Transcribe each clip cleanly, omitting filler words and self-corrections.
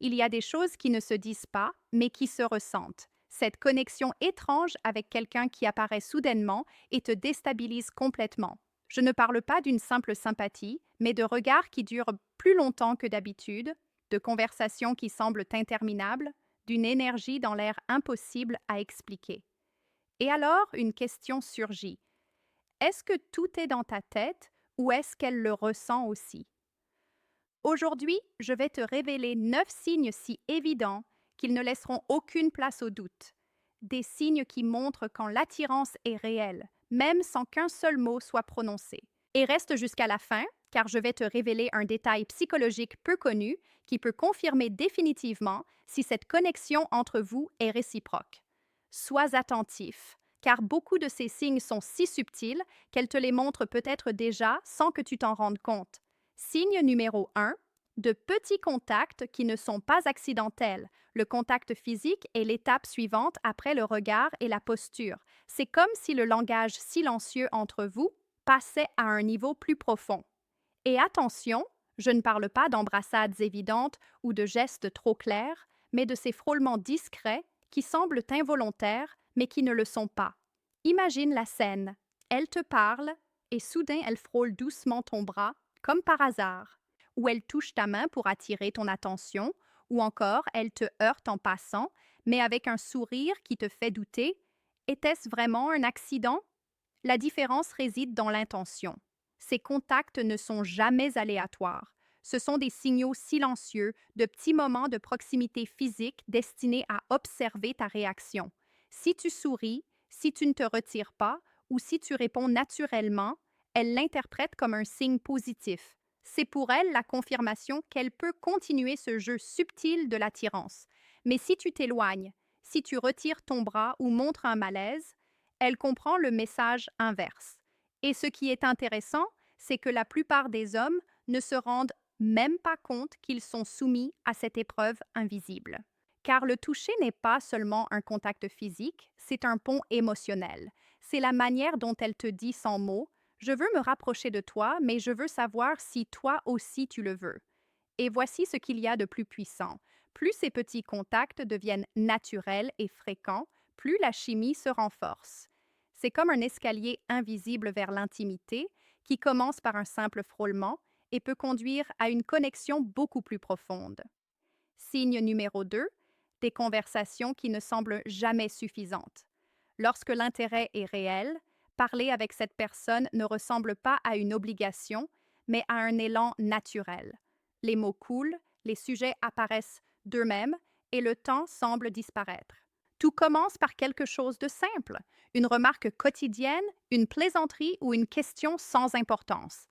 Il y a des choses qui ne se disent pas, mais qui se ressentent. Cette connexion étrange avec quelqu'un qui apparaît soudainement et te déstabilise complètement. Je ne parle pas d'une simple sympathie, mais de regards qui durent plus longtemps que d'habitude, de conversations qui semblent interminables, d'une énergie dans l'air impossible à expliquer. Et alors, une question surgit. Est-ce que tout est dans ta tête ou est-ce qu'elle le ressent aussi? Aujourd'hui, je vais te révéler 9 signes si évidents qu'ils ne laisseront aucune place au doute. Des signes qui montrent quand l'attirance est réelle, même sans qu'un seul mot soit prononcé. Et reste jusqu'à la fin, car je vais te révéler un détail psychologique peu connu qui peut confirmer définitivement si cette connexion entre vous est réciproque. Sois attentif, car beaucoup de ces signes sont si subtils qu'elle te les montre peut-être déjà sans que tu t'en rendes compte. Signe numéro 1, de petits contacts qui ne sont pas accidentels. Le contact physique est l'étape suivante après le regard et la posture. C'est comme si le langage silencieux entre vous passait à un niveau plus profond. Et attention, je ne parle pas d'embrassades évidentes ou de gestes trop clairs, mais de ces frôlements discrets qui semblent involontaires, mais qui ne le sont pas. Imagine la scène. Elle te parle et soudain elle frôle doucement ton bras, comme par hasard. Ou elle touche ta main pour attirer ton attention, ou encore elle te heurte en passant, mais avec un sourire qui te fait douter. Était-ce vraiment un accident? La différence réside dans l'intention. Ces contacts ne sont jamais aléatoires. Ce sont des signaux silencieux, de petits moments de proximité physique destinés à observer ta réaction. Si tu souris, si tu ne te retires pas ou si tu réponds naturellement, elle l'interprète comme un signe positif. C'est pour elle la confirmation qu'elle peut continuer ce jeu subtil de l'attirance. Mais si tu t'éloignes, si tu retires ton bras ou montres un malaise, elle comprend le message inverse. Et ce qui est intéressant, c'est que la plupart des hommes ne se rendent même pas compte qu'ils sont soumis à cette épreuve invisible. Car le toucher n'est pas seulement un contact physique, c'est un pont émotionnel. C'est la manière dont elle te dit sans mots: je veux me rapprocher de toi, mais je veux savoir si toi aussi tu le veux. Et voici ce qu'il y a de plus puissant. Plus ces petits contacts deviennent naturels et fréquents, plus la chimie se renforce. C'est comme un escalier invisible vers l'intimité qui commence par un simple frôlement et peut conduire à une connexion beaucoup plus profonde. Signe numéro 2, des conversations qui ne semblent jamais suffisantes. Lorsque l'intérêt est réel, parler avec cette personne ne ressemble pas à une obligation, mais à un élan naturel. Les mots coulent, les sujets apparaissent d'eux-mêmes et le temps semble disparaître. Tout commence par quelque chose de simple, une remarque quotidienne, une plaisanterie ou une question sans importance.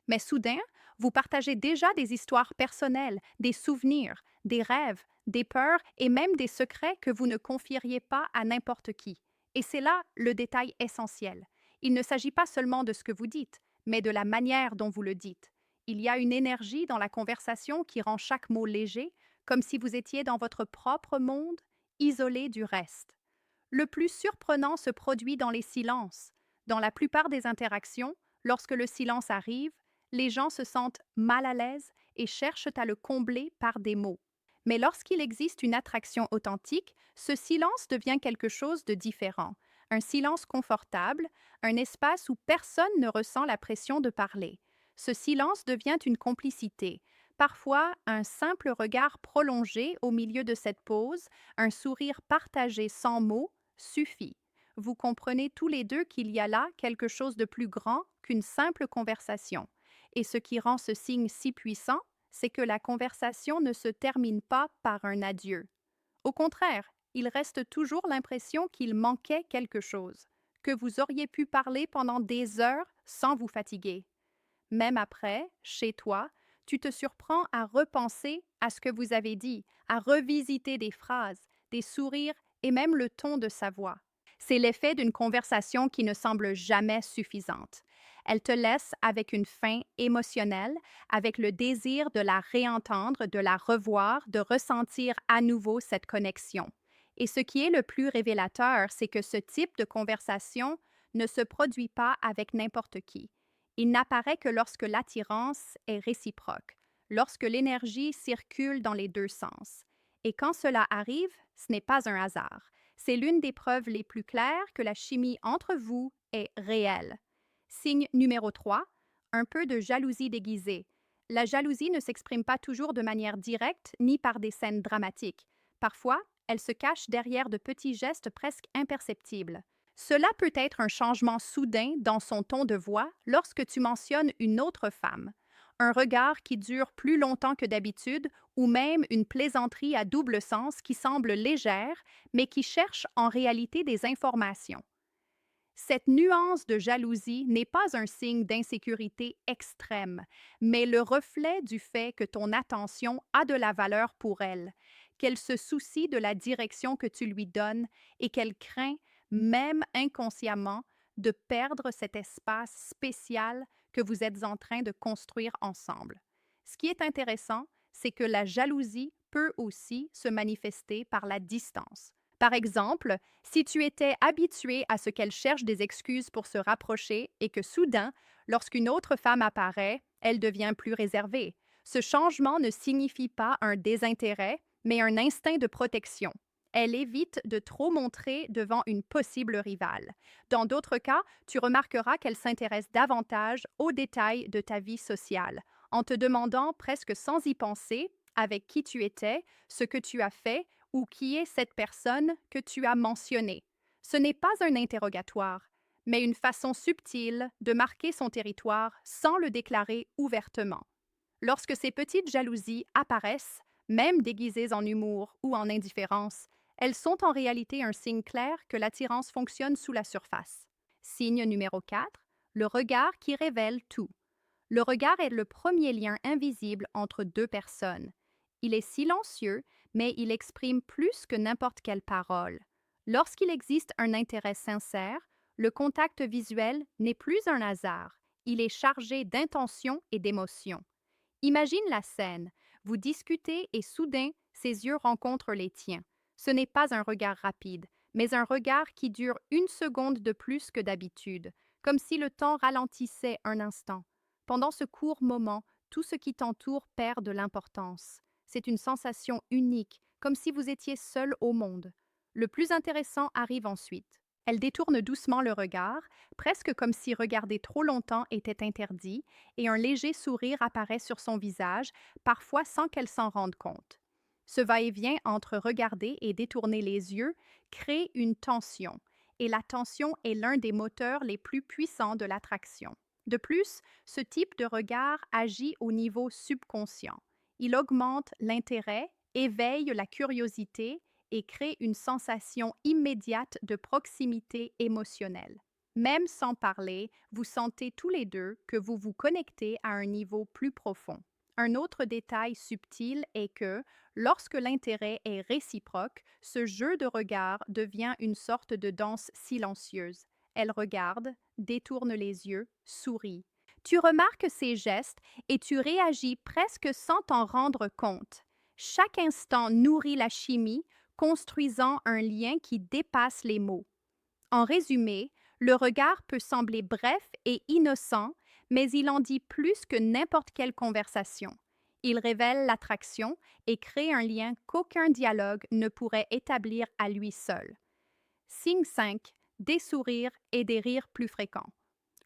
Mais soudain, vous partagez déjà des histoires personnelles, des souvenirs, des rêves, des peurs et même des secrets que vous ne confieriez pas à n'importe qui. Et c'est là le détail essentiel. Il ne s'agit pas seulement de ce que vous dites, mais de la manière dont vous le dites. Il y a une énergie dans la conversation qui rend chaque mot léger, comme si vous étiez dans votre propre monde, isolé du reste. Le plus surprenant se produit dans les silences. Dans la plupart des interactions, lorsque le silence arrive, les gens se sentent mal à l'aise et cherchent à le combler par des mots. Mais lorsqu'il existe une attraction authentique, ce silence devient quelque chose de différent. Un silence confortable, un espace où personne ne ressent la pression de parler. Ce silence devient une complicité. Parfois, un simple regard prolongé au milieu de cette pause, un sourire partagé sans mots, suffit. Vous comprenez tous les deux qu'il y a là quelque chose de plus grand qu'une simple conversation. Et ce qui rend ce signe si puissant, c'est que la conversation ne se termine pas par un adieu. Au contraire, il reste toujours l'impression qu'il manquait quelque chose, que vous auriez pu parler pendant des heures sans vous fatiguer. Même après, chez toi, tu te surprends à repenser à ce que vous avez dit, à revisiter des phrases, des sourires et même le ton de sa voix. C'est l'effet d'une conversation qui ne semble jamais suffisante. Elle te laisse avec une faim émotionnelle, avec le désir de la réentendre, de la revoir, de ressentir à nouveau cette connexion. Et ce qui est le plus révélateur, c'est que ce type de conversation ne se produit pas avec n'importe qui. Il n'apparaît que lorsque l'attirance est réciproque, lorsque l'énergie circule dans les deux sens. Et quand cela arrive, ce n'est pas un hasard. C'est l'une des preuves les plus claires que la chimie entre vous est réelle. Signe numéro 3, un peu de jalousie déguisée. La jalousie ne s'exprime pas toujours de manière directe ni par des scènes dramatiques. Parfois, elle se cache derrière de petits gestes presque imperceptibles. Cela peut être un changement soudain dans son ton de voix lorsque tu mentionnes une autre femme, un regard qui dure plus longtemps que d'habitude ou même une plaisanterie à double sens qui semble légère mais qui cherche en réalité des informations. Cette nuance de jalousie n'est pas un signe d'insécurité extrême, mais le reflet du fait que ton attention a de la valeur pour elle, qu'elle se soucie de la direction que tu lui donnes et qu'elle craint, même inconsciemment, de perdre cet espace spécial que vous êtes en train de construire ensemble. Ce qui est intéressant, c'est que la jalousie peut aussi se manifester par la distance. Par exemple, si tu étais habitué à ce qu'elle cherche des excuses pour se rapprocher et que soudain, lorsqu'une autre femme apparaît, elle devient plus réservée. Ce changement ne signifie pas un désintérêt, mais un instinct de protection. Elle évite de trop montrer devant une possible rivale. Dans d'autres cas, tu remarqueras qu'elle s'intéresse davantage aux détails de ta vie sociale, en te demandant presque sans y penser avec qui tu étais, ce que tu as fait ou qui est cette personne que tu as mentionnée. Ce n'est pas un interrogatoire, mais une façon subtile de marquer son territoire sans le déclarer ouvertement. Lorsque ces petites jalousies apparaissent, même déguisées en humour ou en indifférence, elles sont en réalité un signe clair que l'attirance fonctionne sous la surface. Signe numéro 4, le regard qui révèle tout. Le regard est le premier lien invisible entre deux personnes. Il est silencieux, mais il exprime plus que n'importe quelle parole. Lorsqu'il existe un intérêt sincère, le contact visuel n'est plus un hasard, il est chargé d'intention et d'émotion. Imagine la scène, vous discutez et soudain, ses yeux rencontrent les tiens. Ce n'est pas un regard rapide, mais un regard qui dure une seconde de plus que d'habitude, comme si le temps ralentissait un instant. Pendant ce court moment, tout ce qui t'entoure perd de l'importance. C'est une sensation unique, comme si vous étiez seul au monde. Le plus intéressant arrive ensuite. Elle détourne doucement le regard, presque comme si regarder trop longtemps était interdit, et un léger sourire apparaît sur son visage, parfois sans qu'elle s'en rende compte. Ce va-et-vient entre regarder et détourner les yeux crée une tension, et la tension est l'un des moteurs les plus puissants de l'attraction. De plus, ce type de regard agit au niveau subconscient. Il augmente l'intérêt, éveille la curiosité et crée une sensation immédiate de proximité émotionnelle. Même sans parler, vous sentez tous les deux que vous vous connectez à un niveau plus profond. Un autre détail subtil est que, lorsque l'intérêt est réciproque, ce jeu de regard devient une sorte de danse silencieuse. Elle regarde, détourne les yeux, sourit. Tu remarques ces gestes et tu réagis presque sans t'en rendre compte. Chaque instant nourrit la chimie, construisant un lien qui dépasse les mots. En résumé, le regard peut sembler bref et innocent, mais il en dit plus que n'importe quelle conversation. Il révèle l'attraction et crée un lien qu'aucun dialogue ne pourrait établir à lui seul. Signe 5. Des sourires et des rires plus fréquents.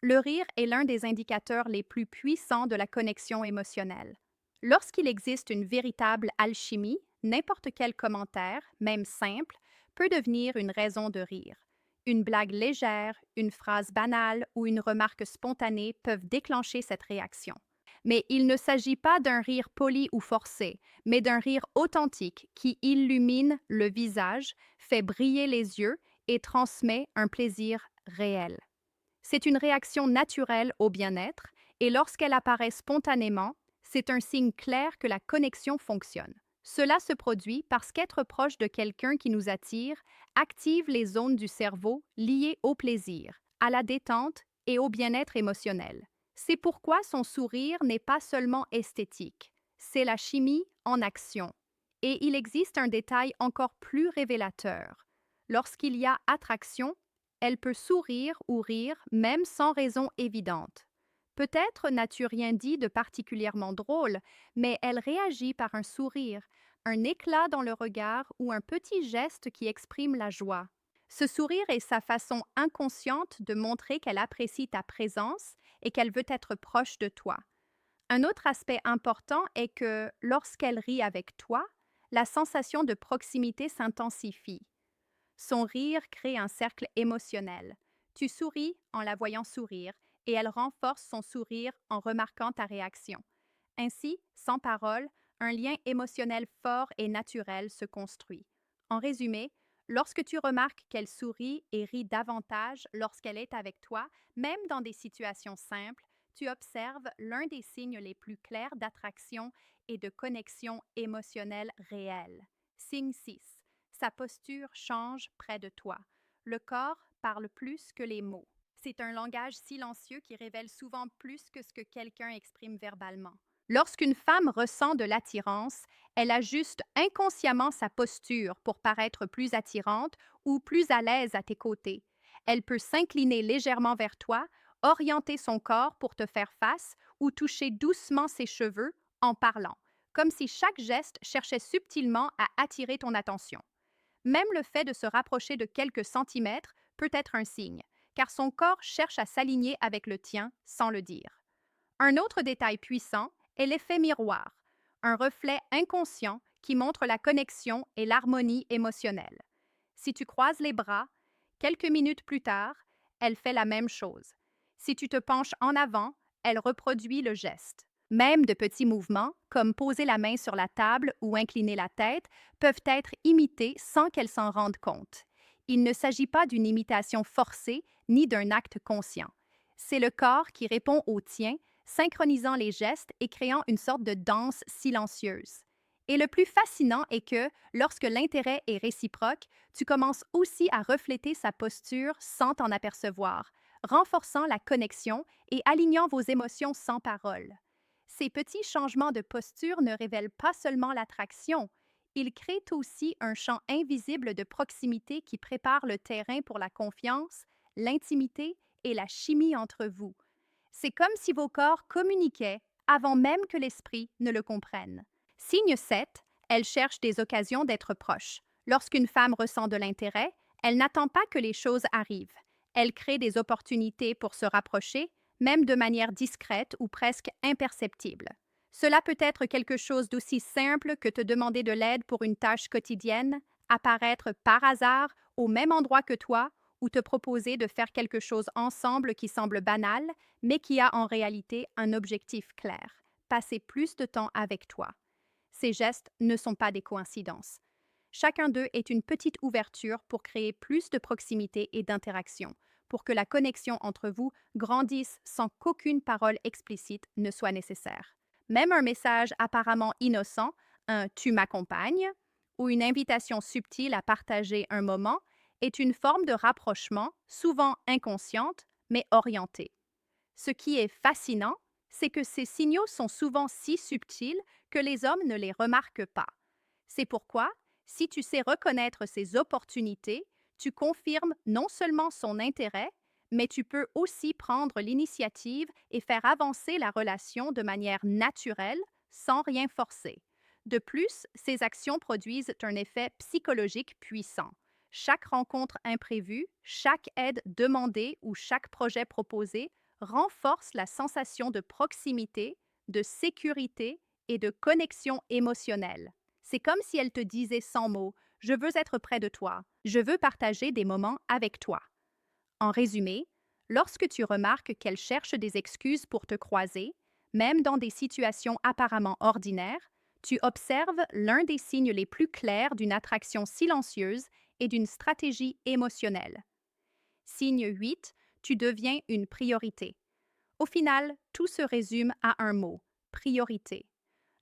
Le rire est l'un des indicateurs les plus puissants de la connexion émotionnelle. Lorsqu'il existe une véritable alchimie, n'importe quel commentaire, même simple, peut devenir une raison de rire. Une blague légère, une phrase banale ou une remarque spontanée peuvent déclencher cette réaction. Mais il ne s'agit pas d'un rire poli ou forcé, mais d'un rire authentique qui illumine le visage, fait briller les yeux et transmet un plaisir réel. C'est une réaction naturelle au bien-être et lorsqu'elle apparaît spontanément, c'est un signe clair que la connexion fonctionne. Cela se produit parce qu'être proche de quelqu'un qui nous attire active les zones du cerveau liées au plaisir, à la détente et au bien-être émotionnel. C'est pourquoi son sourire n'est pas seulement esthétique, c'est la chimie en action. Et il existe un détail encore plus révélateur. Lorsqu'il y a attraction, elle peut sourire ou rire même sans raison évidente. Peut-être n'as-tu rien dit de particulièrement drôle, mais elle réagit par un sourire, un éclat dans le regard ou un petit geste qui exprime la joie. Ce sourire est sa façon inconsciente de montrer qu'elle apprécie ta présence et qu'elle veut être proche de toi. Un autre aspect important est que lorsqu'elle rit avec toi, la sensation de proximité s'intensifie. Son rire crée un cercle émotionnel. Tu souris en la voyant sourire et elle renforce son sourire en remarquant ta réaction. Ainsi, sans parole, un lien émotionnel fort et naturel se construit. En résumé, lorsque tu remarques qu'elle sourit et rit davantage lorsqu'elle est avec toi, même dans des situations simples, tu observes l'un des signes les plus clairs d'attraction et de connexion émotionnelle réelle. Signe 6. Sa posture change près de toi. Le corps parle plus que les mots. C'est un langage silencieux qui révèle souvent plus que ce que quelqu'un exprime verbalement. Lorsqu'une femme ressent de l'attirance, elle ajuste inconsciemment sa posture pour paraître plus attirante ou plus à l'aise à tes côtés. Elle peut s'incliner légèrement vers toi, orienter son corps pour te faire face ou toucher doucement ses cheveux en parlant, comme si chaque geste cherchait subtilement à attirer ton attention. Même le fait de se rapprocher de quelques centimètres peut être un signe, car son corps cherche à s'aligner avec le tien sans le dire. Un autre détail puissant est l'effet miroir, un reflet inconscient qui montre la connexion et l'harmonie émotionnelle. Si tu croises les bras, quelques minutes plus tard, elle fait la même chose. Si tu te penches en avant, elle reproduit le geste. Même de petits mouvements, comme poser la main sur la table ou incliner la tête, peuvent être imités sans qu'elle s'en rende compte. Il ne s'agit pas d'une imitation forcée ni d'un acte conscient. C'est le corps qui répond au tien, synchronisant les gestes et créant une sorte de danse silencieuse. Et le plus fascinant est que, lorsque l'intérêt est réciproque, tu commences aussi à refléter sa posture sans t'en apercevoir, renforçant la connexion et alignant vos émotions sans parole. Ces petits changements de posture ne révèlent pas seulement l'attraction, ils créent aussi un champ invisible de proximité qui prépare le terrain pour la confiance, l'intimité et la chimie entre vous. C'est comme si vos corps communiquaient avant même que l'esprit ne le comprenne. Signe 7, elle cherche des occasions d'être proche. Lorsqu'une femme ressent de l'intérêt, elle n'attend pas que les choses arrivent. Elle crée des opportunités pour se rapprocher, même de manière discrète ou presque imperceptible. Cela peut être quelque chose d'aussi simple que te demander de l'aide pour une tâche quotidienne, apparaître par hasard au même endroit que toi ou te proposer de faire quelque chose ensemble qui semble banal, mais qui a en réalité un objectif clair, passer plus de temps avec toi. Ces gestes ne sont pas des coïncidences. Chacun d'eux est une petite ouverture pour créer plus de proximité et d'interaction, pour que la connexion entre vous grandisse sans qu'aucune parole explicite ne soit nécessaire. Même un message apparemment innocent, un « tu m'accompagnes » ou une invitation subtile à partager un moment est une forme de rapprochement, souvent inconsciente, mais orientée. Ce qui est fascinant, c'est que ces signaux sont souvent si subtils que les hommes ne les remarquent pas. C'est pourquoi, si tu sais reconnaître ces opportunités, tu confirmes non seulement son intérêt, mais tu peux aussi prendre l'initiative et faire avancer la relation de manière naturelle, sans rien forcer. De plus, ces actions produisent un effet psychologique puissant. Chaque rencontre imprévue, chaque aide demandée ou chaque projet proposé renforce la sensation de proximité, de sécurité et de connexion émotionnelle. C'est comme si elle te disait sans mots: je veux être près de toi, je veux partager des moments avec toi. En résumé, lorsque tu remarques qu'elle cherche des excuses pour te croiser, même dans des situations apparemment ordinaires, tu observes l'un des signes les plus clairs d'une attraction silencieuse et d'une stratégie émotionnelle. Signe 8, tu deviens une priorité. Au final, tout se résume à un mot: priorité.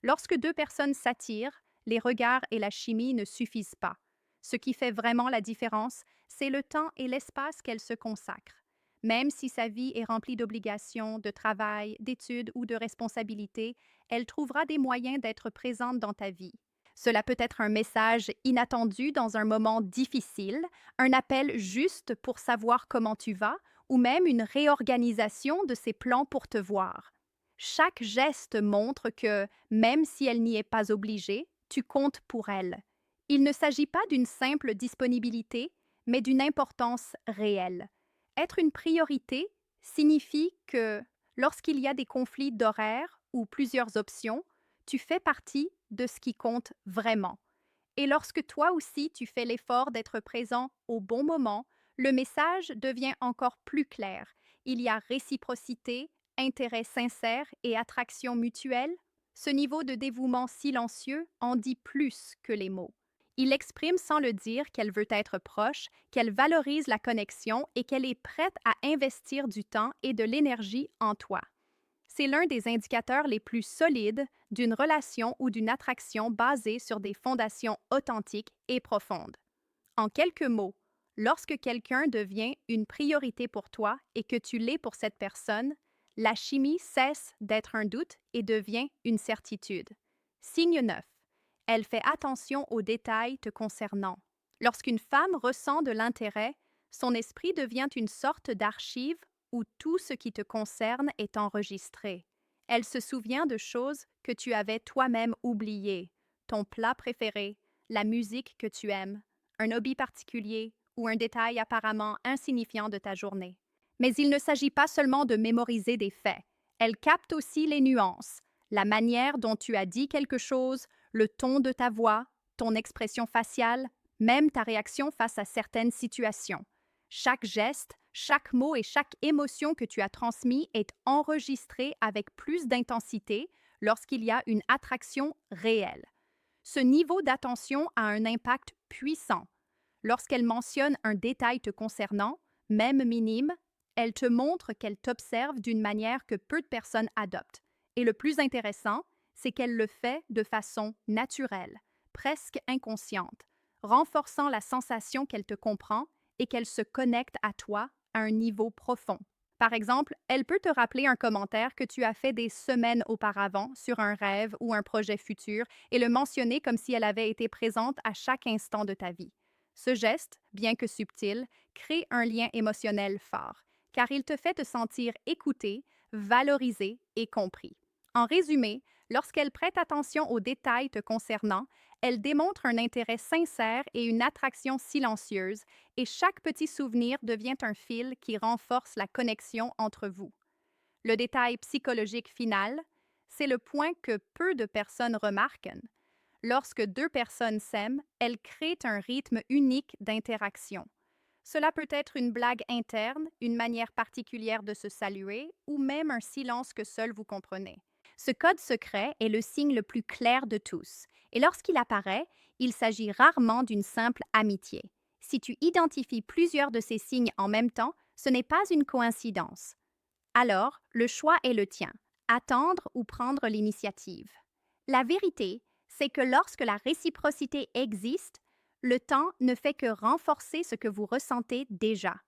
Lorsque deux personnes s'attirent, les regards et la chimie ne suffisent pas. Ce qui fait vraiment la différence, c'est le temps et l'espace qu'elle se consacre. Même si sa vie est remplie d'obligations, de travail, d'études ou de responsabilités, elle trouvera des moyens d'être présente dans ta vie. Cela peut être un message inattendu dans un moment difficile, un appel juste pour savoir comment tu vas, ou même une réorganisation de ses plans pour te voir. Chaque geste montre que, même si elle n'y est pas obligée, tu comptes pour elle. Il ne s'agit pas d'une simple disponibilité, mais d'une importance réelle. Être une priorité signifie que, lorsqu'il y a des conflits d'horaire ou plusieurs options, tu fais partie de ce qui compte vraiment. Et lorsque toi aussi tu fais l'effort d'être présent au bon moment, le message devient encore plus clair. Il y a réciprocité, intérêt sincère et attraction mutuelle. Ce niveau de dévouement silencieux en dit plus que les mots. Il exprime sans le dire qu'elle veut être proche, qu'elle valorise la connexion et qu'elle est prête à investir du temps et de l'énergie en toi. C'est l'un des indicateurs les plus solides d'une relation ou d'une attraction basée sur des fondations authentiques et profondes. En quelques mots, lorsque quelqu'un devient une priorité pour toi et que tu l'es pour cette personne, la chimie cesse d'être un doute et devient une certitude. Signe 9. Elle fait attention aux détails te concernant. Lorsqu'une femme ressent de l'intérêt, son esprit devient une sorte d'archive où tout ce qui te concerne est enregistré. Elle se souvient de choses que tu avais toi-même oubliées, ton plat préféré, la musique que tu aimes, un hobby particulier ou un détail apparemment insignifiant de ta journée. Mais il ne s'agit pas seulement de mémoriser des faits. Elle capte aussi les nuances, la manière dont tu as dit quelque chose, le ton de ta voix, ton expression faciale, même ta réaction face à certaines situations. Chaque geste, chaque mot et chaque émotion que tu as transmis est enregistré avec plus d'intensité lorsqu'il y a une attraction réelle. Ce niveau d'attention a un impact puissant. Lorsqu'elle mentionne un détail te concernant, même minime, elle te montre qu'elle t'observe d'une manière que peu de personnes adoptent. Et le plus intéressant, c'est qu'elle le fait de façon naturelle, presque inconsciente, renforçant la sensation qu'elle te comprend et qu'elle se connecte à toi à un niveau profond. Par exemple, elle peut te rappeler un commentaire que tu as fait des semaines auparavant sur un rêve ou un projet futur et le mentionner comme si elle avait été présente à chaque instant de ta vie. Ce geste, bien que subtil, crée un lien émotionnel fort, car il te fait te sentir écouté, valorisé et compris. En résumé, lorsqu'elle prête attention aux détails te concernant, elle démontre un intérêt sincère et une attraction silencieuse, et chaque petit souvenir devient un fil qui renforce la connexion entre vous. Le détail psychologique final, c'est le point que peu de personnes remarquent. Lorsque deux personnes s'aiment, elles créent un rythme unique d'interaction. Cela peut être une blague interne, une manière particulière de se saluer, ou même un silence que seul vous comprenez. Ce code secret est le signe le plus clair de tous, et lorsqu'il apparaît, il s'agit rarement d'une simple amitié. Si tu identifies plusieurs de ces signes en même temps, ce n'est pas une coïncidence. Alors, le choix est le tien, attendre ou prendre l'initiative. La vérité, c'est que lorsque la réciprocité existe, le temps ne fait que renforcer ce que vous ressentez déjà.